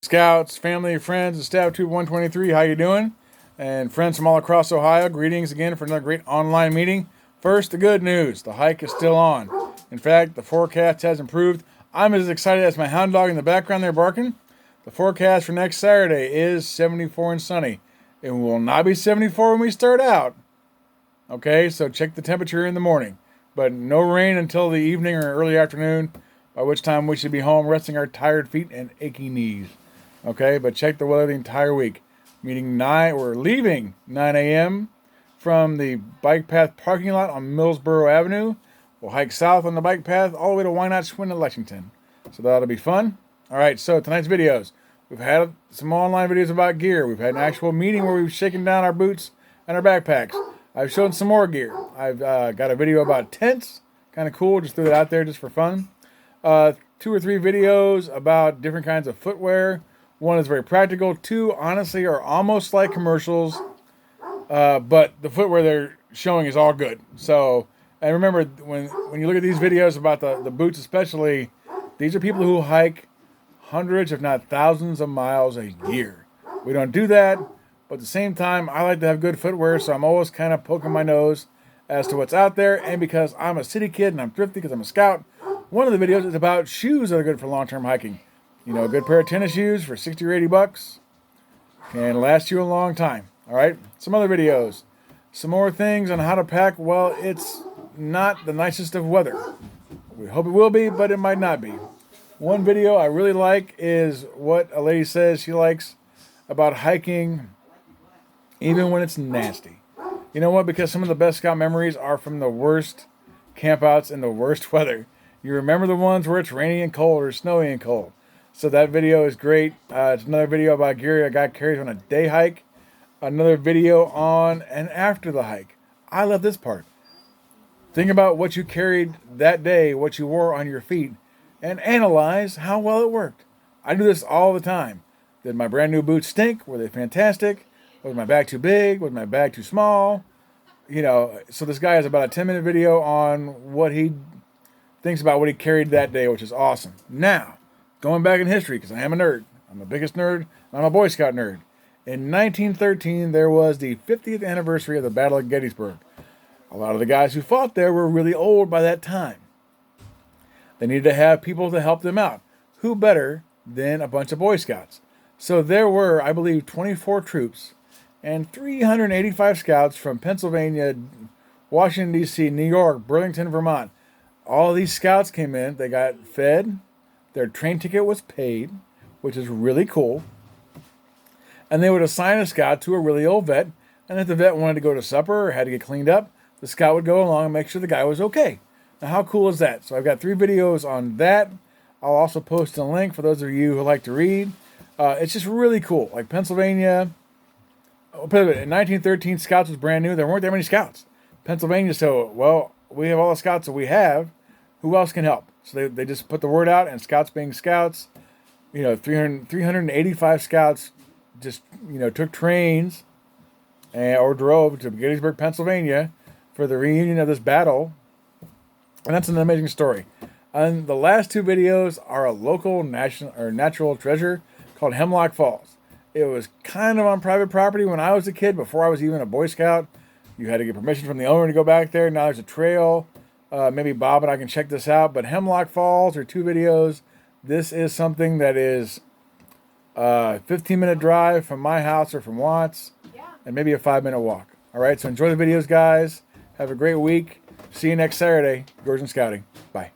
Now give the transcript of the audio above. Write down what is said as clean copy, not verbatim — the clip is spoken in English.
Scouts, family, friends, and Staff Troop 123, how you doing? And friends from all across Ohio, greetings again for another great online meeting. First, the good news. The hike is still on. In fact, the forecast has improved. I'm as excited as my hound dog in the background there barking. The forecast for next Saturday is 74 and sunny. It will not be 74 when we start out. Okay, so check the temperature in the morning. But no rain until the evening or early afternoon, by which time we should be home resting our tired feet and aching knees. Okay, but check the weather the entire week. We're leaving 9 a.m. from the bike path parking lot on Millsboro Avenue. We'll hike south on the bike path all the way to Wynot Schwinn in Lexington. So that'll be fun. All right, so tonight's videos. We've had some online videos about gear. We've had an actual meeting where we've shaken down our boots and our backpacks. I've shown some more gear. I've got a video about tents. Kind of cool. Just threw it out there just for fun. 2 or 3 videos about different kinds of footwear. One is very practical. 2, honestly, are almost like commercials. But the footwear they're showing is all good. So, and remember, when you look at these videos about the boots especially, these are people who hike hundreds, if not thousands of miles a year. We don't do that. But at the same time, I like to have good footwear, so I'm always kind of poking my nose as to what's out there. And because I'm a city kid and I'm thrifty because I'm a scout, one of the videos is about shoes that are good for long-term hiking. You know, a good pair of tennis shoes for 60 or 80 bucks can last you a long time. All right, some other videos. Some more things on how to pack. Well, it's not the nicest of weather. We hope it will be, but it might not be. One video I really like is what a lady says she likes about hiking even when it's nasty. You know what? Because some of the best scout memories are from the worst campouts in the worst weather. You remember the ones where it's rainy and cold or snowy and cold. So that video is great. It's another video about gear a guy carries on a day hike. Another video on and after the hike. I love this part. Think about what you carried that day, what you wore on your feet, and analyze how well it worked. I do this all the time. Did my brand new boots stink? Were they fantastic? Was my bag too big? Was my bag too small? You know, so this guy has about a 10-minute video on what he thinks about what he carried that day, which is awesome. Now, going back in history, because I am a nerd. I'm the biggest nerd. I'm a Boy Scout nerd. In 1913, there was the 50th anniversary of the Battle of Gettysburg. A lot of the guys who fought there were really old by that time. They needed to have people to help them out. Who better than a bunch of Boy Scouts? So there were, I believe, 24 troops and 385 scouts from Pennsylvania, Washington, D.C., New York, Burlington, Vermont. All these scouts came in. They got fed. Their train ticket was paid, which is really cool. And they would assign a scout to a really old vet. And if the vet wanted to go to supper or had to get cleaned up, the scout would go along and make sure the guy was okay. Now, how cool is that? So I've got 3 videos on that. I'll also post a link for those of you who like to read. It's just really cool. Like Pennsylvania, in 1913, scouts was brand new. There weren't that many scouts. Pennsylvania, so, well, we have all the scouts that we have. Who else can help? So they just put the word out, and scouts being scouts, 385 scouts just, took trains or drove to Gettysburg, Pennsylvania for the reunion of this battle. And that's an amazing story. And the last 2 videos are a local natural treasure called Hemlock Falls. It was kind of on private property when I was a kid, before I was even a Boy Scout. You had to get permission from the owner to go back there. Now there's a trail. Maybe Bob and I can check this out. But Hemlock Falls are 2 videos. This is something that is a 15-minute drive from my house or from Watts, and maybe a 5-minute walk. All right, so enjoy the videos, guys. Have a great week. See you next Saturday. Georgian Scouting. Bye.